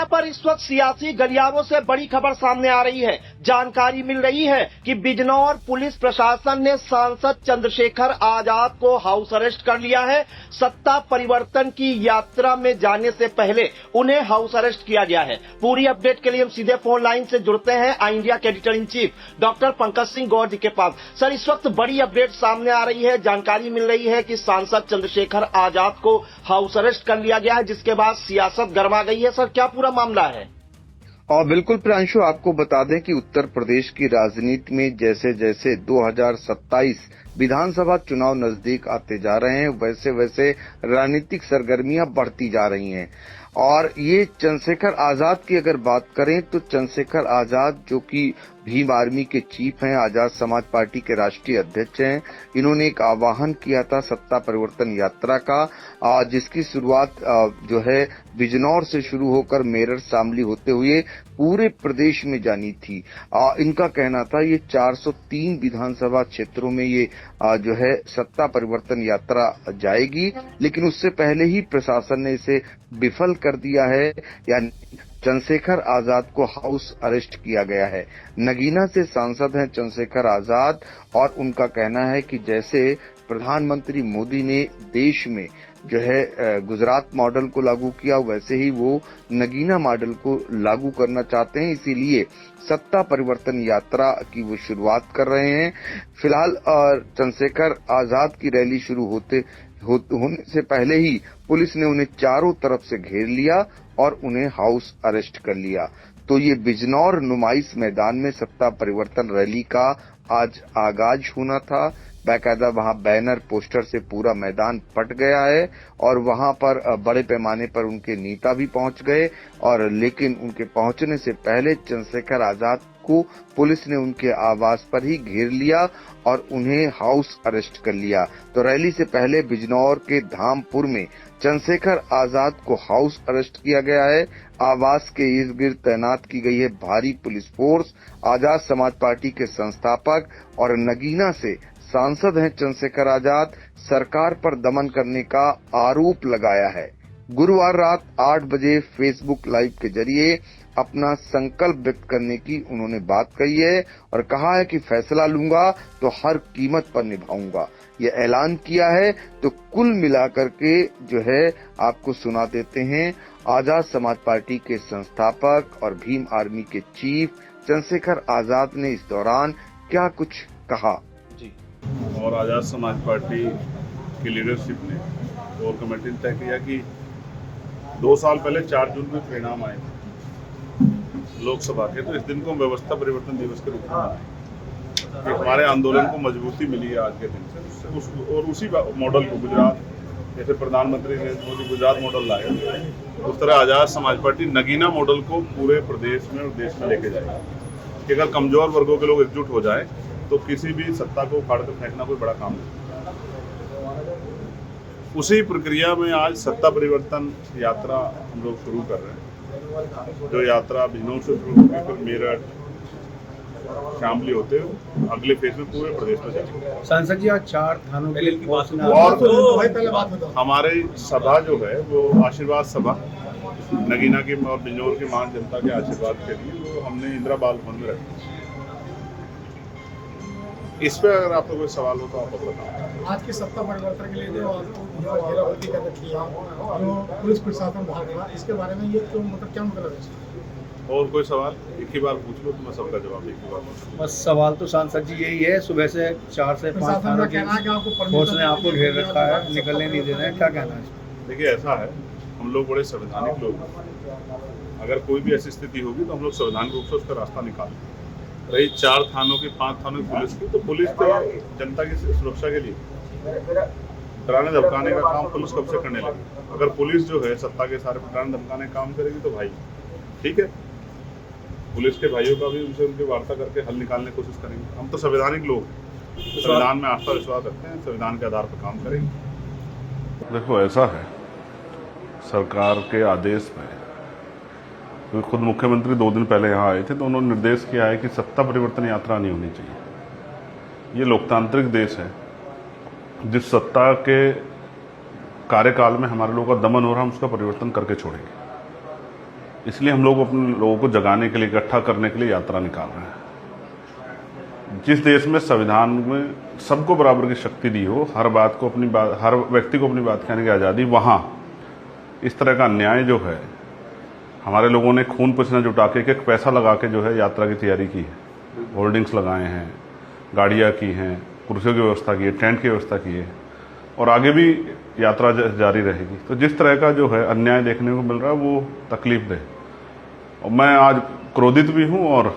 India पर इस वक्त सियासी गलियारों से बड़ी खबर सामने आ रही है। जानकारी मिल रही है कि बिजनौर पुलिस प्रशासन ने सांसद चंद्रशेखर आजाद को हाउस अरेस्ट कर लिया है। सत्ता परिवर्तन की यात्रा में जाने से पहले उन्हें हाउस अरेस्ट किया गया है। पूरी अपडेट के लिए हम सीधे फोन लाइन से जुड़ते हैं आई इंडिया के editor in chief doctor Pankaj Singh Gaur ji के पास। सर, इस वक्त बड़ी अपडेट सामने आ रही है। जानकारी मिल रही है कि सांसद चंद्रशेखर आजाद को हाउस अरेस्ट कर लिया गया है, जिसके बाद सियासत गर्मा गई है। सर, क्या पूरा मामला है? और बिल्कुल प्रियांशु, आपको बता दें कि उत्तर प्रदेश की राजनीति में जैसे जैसे 2027 विधानसभा चुनाव नजदीक आते जा रहे हैं, वैसे वैसे राजनीतिक सरगर्मियां बढ़ती जा रही हैं। और ये चंद्रशेखर आजाद की अगर बात करें तो चंद्रशेखर आजाद, जो कि भीम आर्मी के चीफ हैं, आजाद समाज पार्टी के राष्ट्रीय अध्यक्ष हैं, इन्होंने एक आह्वान किया था सत्ता परिवर्तन यात्रा का, जिसकी शुरुआत जो है बिजनौर से शुरू होकर मेरठ शामली होते हुए पूरे प्रदेश में जानी थी। इनका कहना था ये 403 विधानसभा क्षेत्रों में ये जो है सत्ता परिवर्तन यात्रा जाएगी, लेकिन उससे पहले ही प्रशासन ने इसे विफल कर दिया है। यानी चंद्रशेखर आजाद को हाउस अरेस्ट किया गया है। नगीना से सांसद हैं चंद्रशेखर आजाद, और उनका कहना है कि जैसे प्रधानमंत्री मोदी ने देश में जो है गुजरात मॉडल को लागू किया, वैसे ही वो नगीना मॉडल को लागू करना चाहते हैं। इसीलिए सत्ता परिवर्तन यात्रा की वो शुरुआत कर रहे हैं। फिलहाल चंद्रशेखर आजाद की रैली शुरू होने से पहले ही पुलिस ने उन्हें चारों तरफ से घेर लिया और उन्हें हाउस अरेस्ट कर लिया। तो ये बिजनौर नुमाइश मैदान में सत्ता परिवर्तन रैली का आज आगाज होना था। बाकायदा वहां बैनर पोस्टर से पूरा मैदान पट गया है और वहां पर बड़े पैमाने पर उनके नेता भी पहुंच गए, और लेकिन उनके पहुंचने से पहले चंद्रशेखर आजाद को पुलिस ने उनके आवास पर ही घेर लिया और उन्हें हाउस अरेस्ट कर लिया। तो रैली से पहले बिजनौर के धामपुर में चंद्रशेखर आजाद को हाउस अरेस्ट किया गया है। आवास के इर्द गिर्द तैनात की गई है भारी police force. Azad Samaj party के संस्थापक और नगीना से सांसद हैं चंद्रशेखर आजाद, सरकार पर दमन करने का आरोप लगाया है। गुरुवार रात 8 बजे फेसबुक लाइव के जरिए अपना संकल्प व्यक्त करने की उन्होंने बात कही है और कहा है कि फैसला लूंगा तो हर कीमत पर निभाऊंगा। ये ऐलान किया है। तो कुल मिलाकर के जो है आपको सुना देते हैं। आजाद समाज पार्टी के संस्थापक और भीम आर्मी के चीफ चंद्रशेखर आजाद ने इस दौरान क्या कुछ कहा। और आजाद समाज पार्टी की लीडरशिप ने कोर कमेटी ने तय किया कि 2 साल पहले 4 जून में परिणाम आए लोकसभा के, तो इस दिन को व्यवस्था परिवर्तन दिवस के रूप में मनाएं। हमारे आंदोलन को मजबूती मिली है आज के दिन से, और उसी मॉडल को गुजरात, जैसे प्रधानमंत्री नरेंद्र मोदी गुजरात मॉडल लाए, उस तरह आजाद समाज पार्टी नगीना मॉडल को पूरे प्रदेश में और देश में लेके जाएगी कि अगर कमजोर वर्गों के लोग एकजुट हो जाए तो किसी भी सत्ता को उखाड़ कर फेंकना कोई बड़ा काम नहीं। उसी प्रक्रिया में आज सत्ता परिवर्तन यात्रा हम लोग शुरू कर रहे हैं, जो यात्रा बिजनौर से शुरू होकर फिर मेरठ शामली होते हुए अगले फेज में पूरे प्रदेश में जाएंगे। सांसद जी, आज 4 थानों के और हमारे सभा जो है वो आशीर्वाद सभा नगीना की और बिजनौर की महान जनता के आशीर्वाद के लिए वो हमने इंदिरा बाल भवन में रखी। इस पे अगर आपको कोई सवाल हो तो आप बताओ। आज की सत्ता परिवर्तन के लिए जो घेराबंदी कर रखी है, जो पुलिस प्रशासन भाग रहा है, इसके बारे में ये तो मतलब क्या मतलब है? और कोई सवाल एक ही बार पूछ लो तो मैं सबका जवाब एक ही बार पूछ। बस सवाल तो सांसद जी यही है, सुबह से 4 से 5 थानों की फोर्स ने आपको घेर रखा है, निकलने नहीं दे रहे हैं, क्या कहना है? देखिए, ऐसा है, हम लोग बड़े संवैधानिक लोग हैं। अगर कोई भी ऐसी स्थिति होगी तो हम लोग संवैधानिक रूप से उसका रास्ता निकालेंगे। रही 4 थानों की 5 थानों की पुलिस की, तो पुलिस तो जनता की सुरक्षा के लिए डराने धमकाने का काम पुलिस कब से करने लगी। अगर पुलिस जो है सत्ता के सारे डराने धमकाने काम करेगी तो भाई ठीक है, पुलिस के भाइयों का भी उनसे उनकी वार्ता करके हल निकालने की कोशिश करेंगे। हम तो संवैधानिक लोग हैं, संविधान में आस्था विश्वास रखते हैं, संविधान के आधार पर काम करेंगे। देखो, ऐसा है, सरकार के आदेश में खुद मुख्यमंत्री 2 दिन पहले यहाँ आए थे तो उन्होंने निर्देश किया है कि सत्ता परिवर्तन यात्रा नहीं होनी चाहिए। ये लोकतांत्रिक देश है, जिस सत्ता के कार्यकाल में हमारे लोगों का दमन हो रहा है हम उसका परिवर्तन करके छोड़ेंगे। इसलिए हम लोग अपने लोगों को जगाने के लिए, इकट्ठा करने के लिए यात्रा निकाल रहे हैं। जिस देश में संविधान में सबको बराबर की शक्ति दी हो, हर व्यक्ति को अपनी बात कहने की आज़ादी, वहाँ इस तरह का अन्याय जो है, हमारे लोगों ने खून पसीना जुटा के एक पैसा लगा के जो है यात्रा की तैयारी की है, होर्डिंग्स लगाए हैं, गाड़ियाँ की हैं, कुर्सियों की व्यवस्था की है, टेंट की व्यवस्था की है, और आगे भी यात्रा जारी रहेगी। तो जिस तरह का जो है अन्याय देखने को मिल रहा है वो तकलीफ दे, और मैं आज क्रोधित भी हूँ और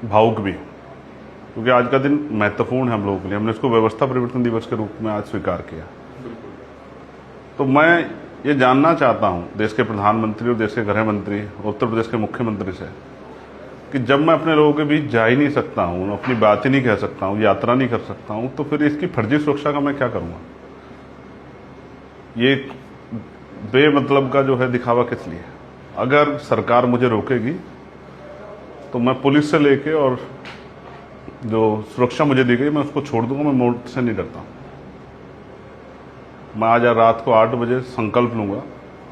भावुक भी हूँ, क्योंकि आज का दिन महत्वपूर्ण है हम लोगों के लिए। हमने इसको व्यवस्था परिवर्तन दिवस के रूप में आज स्वीकार किया। तो मैं ये जानना चाहता हूँ देश के प्रधानमंत्री और देश के गृह मंत्री, उत्तर प्रदेश के मुख्यमंत्री से, कि जब मैं अपने लोगों के बीच जा ही नहीं सकता हूँ, अपनी बात ही नहीं कह सकता हूँ, यात्रा नहीं कर सकता हूँ, तो फिर इसकी फर्जी सुरक्षा का मैं क्या करूँगा? ये बेमतलब का जो है दिखावा किस लिए? अगर सरकार मुझे रोकेगी तो मैं पुलिस से लेके और जो सुरक्षा मुझे दी गई मैं उसको छोड़ दूंगा। मैं मौत से नहीं डरता। मैं आज रात को 8 बजे संकल्प लूंगा,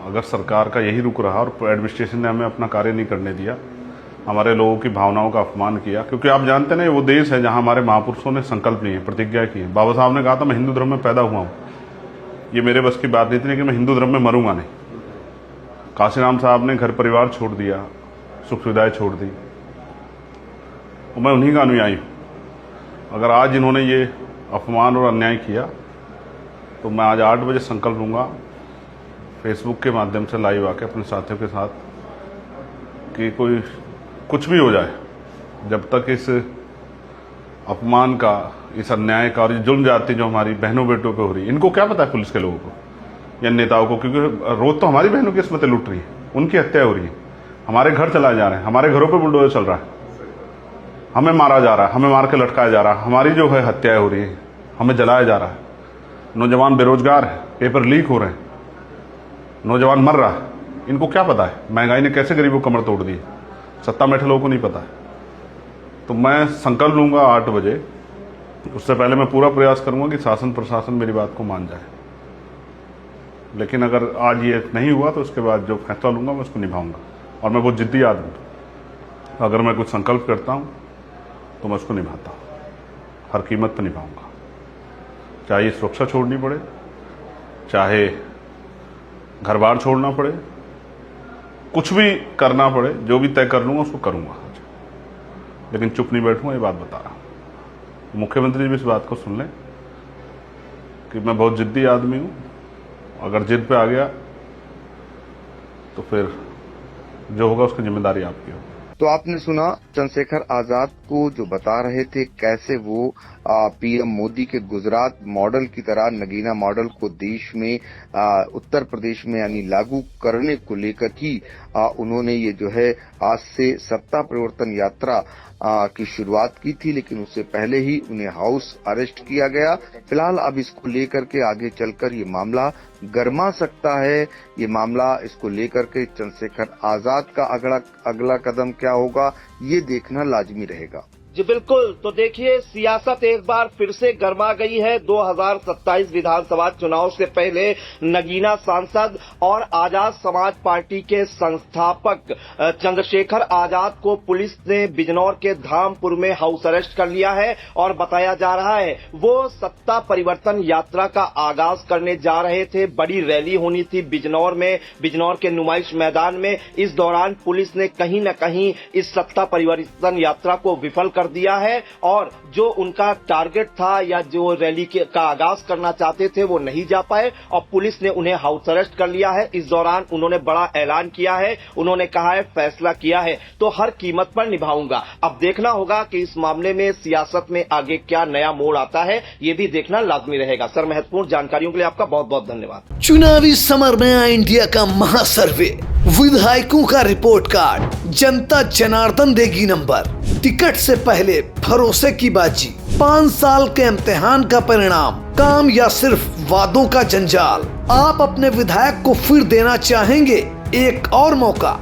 अगर सरकार का यही रुख रहा और एडमिनिस्ट्रेशन ने हमें अपना कार्य नहीं करने दिया, हमारे लोगों की भावनाओं का अपमान किया, क्योंकि आप जानते हैं वो देश है जहां हमारे महापुरुषों ने संकल्प लिए, प्रतिज्ञा की है। बाबा साहब ने कहा था मैं हिंदू धर्म में पैदा हुआ हूं, ये मेरे बस की बात नहीं थी कि मैं हिंदू धर्म में मरूंगा नहीं। काशीराम साहब ने घर परिवार छोड़ दिया, सुख सुविधाएं छोड़ दी, और मैं उन्हीं का अनुयायी हूं। अगर आज इन्होंने ये अपमान और अन्याय किया तो मैं आज 8 बजे संकल्प लूंगा फेसबुक के माध्यम से लाइव आके अपने साथियों के साथ कि कुछ भी हो जाए, जब तक इस अपमान का, इस अन्याय का और ये जुल्म जाति जो हमारी बहनों बेटों पे हो रही है, इनको क्या पता है पुलिस के लोगों को या नेताओं को? क्योंकि रोज तो हमारी बहनों की किस्मतें लूट रही है, उनकी हत्या हो रही है, हमारे घर चलाए जा रहे हैं, हमारे घरों पर बुलडोजर चल रहा है, हमें मारा जा रहा है, हमें मार के लटकाया जा रहा है, हमारी जो है हत्याएं हो रही है, हमें जलाया जा रहा है, नौजवान बेरोजगार है, पेपर लीक हो रहे हैं, नौजवान मर रहा है। इनको क्या पता है महंगाई ने कैसे गरीबों को कमर तोड़ दी? सत्ता में बैठे लोगों को नहीं पता है। तो मैं संकल्प लूंगा 8 बजे, उससे पहले मैं पूरा प्रयास करूंगा कि शासन प्रशासन मेरी बात को मान जाए। लेकिन अगर आज ये नहीं हुआ तो उसके बाद जो फैसला लूंगा मैं उसको निभाऊंगा। और मैं बहुत जिद्दी आदमी हूं, अगर मैं कुछ संकल्प करता हूं तो मैं उसको निभाता हूं, हर कीमत पर निभाऊंगा, चाहे सुरक्षा छोड़नी पड़े, चाहे घर बार छोड़ना पड़े, कुछ भी करना पड़े, जो भी तय कर लूंगा उसको करूंगा। लेकिन चुप नहीं बैठूंगा, ये बात बता रहा हूं। मुख्यमंत्री भी इस बात को सुन लें कि मैं बहुत जिद्दी आदमी हूं, अगर जिद पे आ गया तो फिर जो होगा उसकी जिम्मेदारी आपकी होगी। तो आपने सुना चंद्रशेखर आजाद को जो बता रहे थे कैसे वो पीएम मोदी के गुजरात मॉडल की तरह नगीना मॉडल को देश में उत्तर प्रदेश में यानी लागू करने को लेकर ही उन्होंने ये जो है आज से सत्ता परिवर्तन यात्रा की शुरुआत की थी, लेकिन उससे पहले ही उन्हें हाउस अरेस्ट किया गया। फिलहाल अब इसको लेकर के आगे चलकर ये मामला गरमा सकता है। ये मामला इसको लेकर के चंद्रशेखर आजाद का अगला कदम क्या होगा, ये देखना लाजमी रहेगा। जी बिल्कुल। तो देखिए, सियासत एक बार फिर से गर्मा गई है। 2027 विधानसभा चुनाव से पहले नगीना सांसद और आजाद समाज पार्टी के संस्थापक चंद्रशेखर आजाद को पुलिस ने बिजनौर के धामपुर में हाउस अरेस्ट कर लिया है और बताया जा रहा है वो सत्ता परिवर्तन यात्रा का आगाज करने जा रहे थे। बड़ी रैली होनी थी बिजनौर में, बिजनौर के नुमाइश मैदान में। इस दौरान पुलिस ने कहीं न कहीं इस सत्ता परिवर्तन यात्रा को विफल कर दिया है और जो उनका टारगेट था या जो रैली का आगाज करना चाहते थे वो नहीं जा पाए और पुलिस ने उन्हें हाउस अरेस्ट कर लिया है। इस दौरान उन्होंने बड़ा ऐलान किया है, उन्होंने कहा है फैसला किया है तो हर कीमत पर निभाऊंगा। अब देखना होगा कि इस मामले में सियासत में आगे क्या नया मोड़ आता है, ये भी देखना लाजमी रहेगा। सर, महत्वपूर्ण जानकारियों के लिए आपका बहुत बहुत धन्यवाद। चुनावी समर में आया इंडिया का महासर्वे, विधायकों का रिपोर्ट कार्ड, जनता जनार्दन देगी नंबर, टिकट से पहले भरोसे की बाजी, 5 साल के इम्तिहान का परिणाम, काम या सिर्फ वादों का जंजाल। आप अपने विधायक को फिर देना चाहेंगे एक और मौका?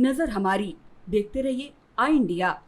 नजर हमारी। देखते रहिए आई इंडिया।